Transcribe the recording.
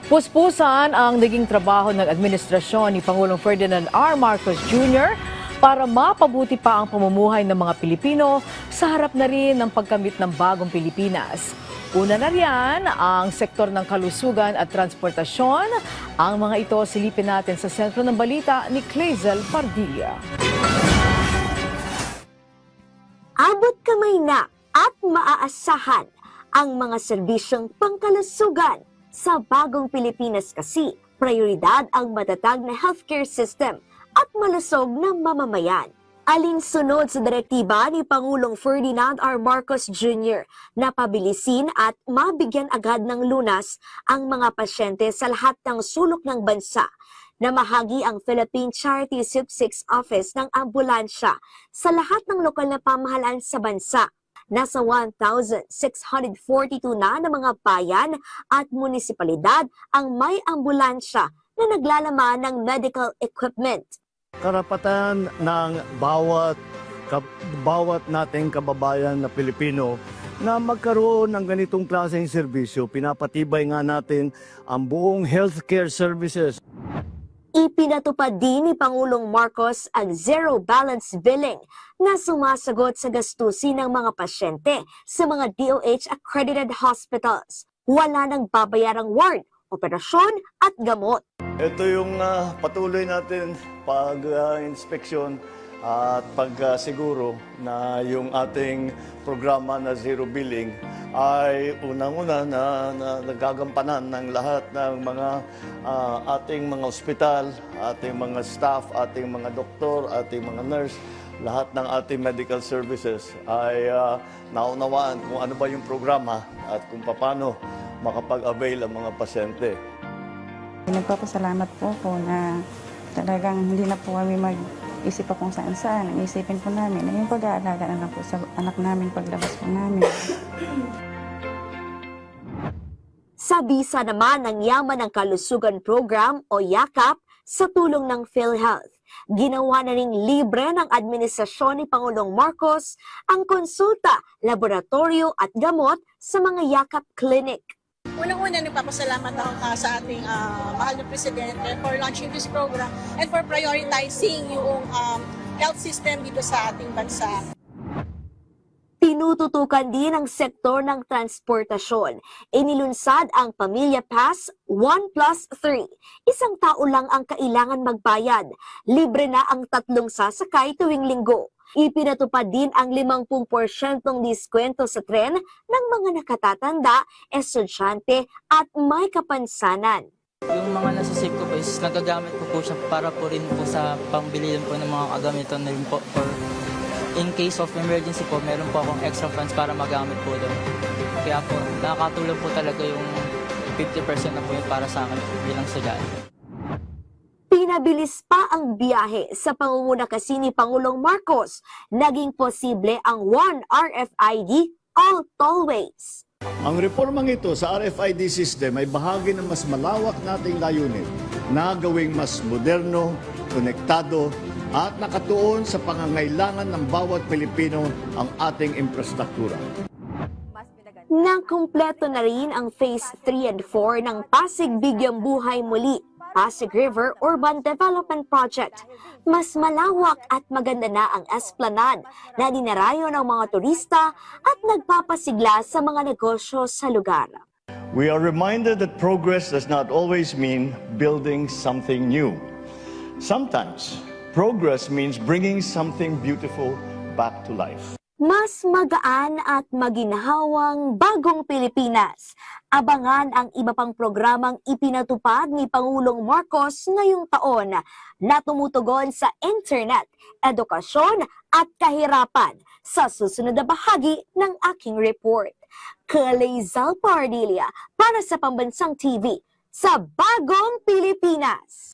Puspusan ang naging trabaho ng administrasyon ni Pangulong Ferdinand R. Marcos Jr. para mapabuti pa ang pamumuhay ng mga Pilipino sa harap na rin ng pagkamit ng bagong Pilipinas. Una na riyan ang sektor ng kalusugan at transportasyon. Ang mga ito silipin natin sa sentro ng balita ni Clazel Pardilla. Abot kamay na at maaasahan ang mga serbisyong pangkalusugan. Sa bagong Pilipinas kasi, prioridad ang matatag na healthcare system at malusog na mamamayan. Alinsunod sa direktiba ni Pangulong Ferdinand R. Marcos Jr. na pabilisin at mabigyan agad ng lunas ang mga pasyente sa lahat ng sulok ng bansa. Namahagi ang Philippine Charity Sweepstakes Office ng ambulansya sa lahat ng lokal na pamahalaan sa bansa. Nasa 1,642 na ng mga bayan at munisipalidad ang may ambulansya na naglalaman ng medical equipment. Karapatan ng bawat nating kababayan na Pilipino na magkaroon ng ganitong klaseng serbisyo. Pinapatibay nga natin ang buong healthcare services. Ipinatupad din ni Pangulong Marcos ang zero balance billing na sumasagot sa gastusin ng mga pasyente sa mga DOH-accredited hospitals. Wala nang babayarang ward, operasyon at gamot. Ito yung patuloy natin pag-inspeksyon at pagsiguro na yung ating programa na zero billing ay unang-una na nagagampanan ng lahat ng mga ating mga ospital, ating mga staff, ating mga doktor, ating mga nurse, lahat ng ating medical services ay naunawaan kung ano ba yung programa at kung paano makapag-avail ang mga pasyente. Nagpapasalamat po ako na talagang hindi na po kami mag-isip pa kung saan-saan. Ang isipin po namin na yung pag-aalaga na lang po sa anak namin paglabas po namin. Sa bisa naman ng Yaman ng Kalusugan Program o YAKAP sa tulong ng PhilHealth. Ginawa na ring libre ng administrasyon ni Pangulong Marcos ang konsulta, laboratorio at gamot sa mga YAKAP clinic. Unang-una, nagpapasalamat ako sa ating mahal na Presidente for launching this program and for prioritizing yung health system dito sa ating bansa. Tinututukan din ang sektor ng transportasyon. Inilunsad ang Pamilya Pass 1+3. Isang tao lang ang kailangan magbayad. Libre na ang 3 sasakay tuwing linggo. Ipinatupad din ang 50% diskwento sa tren ng mga nakatatanda, estudyante at may kapansanan. Yung mga nasa safe ko po is nagagamit ko po siya para po rin po sa pambili po ng mga kagamitan na rin po for in case of emergency po, meron po akong extra funds para magamit po doon. Kaya po, nakakatulong po talaga yung 50% na po yun para sa akin bilang estudyante. Pinabilis pa ang biyahe sa pangunguna kasi ni Pangulong Marcos. Naging posible ang One RFID all tollways. Ang reformang ito sa RFID system ay bahagi ng mas malawak nating layunin na gawing mas moderno, konektado at nakatuon sa pangangailangan ng bawat Pilipino ang ating infrastruktura. Nakumpleto na rin ang Phase 3 and 4 ng Pasig Bigyang Buhay Muli, Pasig River Urban Development Project. Mas malawak at maganda na ang esplanade na dinarayo ng mga turista at nagpapasigla sa mga negosyo sa lugar. We are reminded that progress does not always mean building something new. Sometimes, progress means bringing something beautiful back to life. Mas magaan at maginhawang bagong Pilipinas. Abangan ang iba pang programang ipinatupad ni Pangulong Marcos ngayong taon na tumutugon sa internet, edukasyon at kahirapan sa susunod na bahagi ng aking report. Clazel Pardilla para sa Pambansang TV sa Bagong Pilipinas.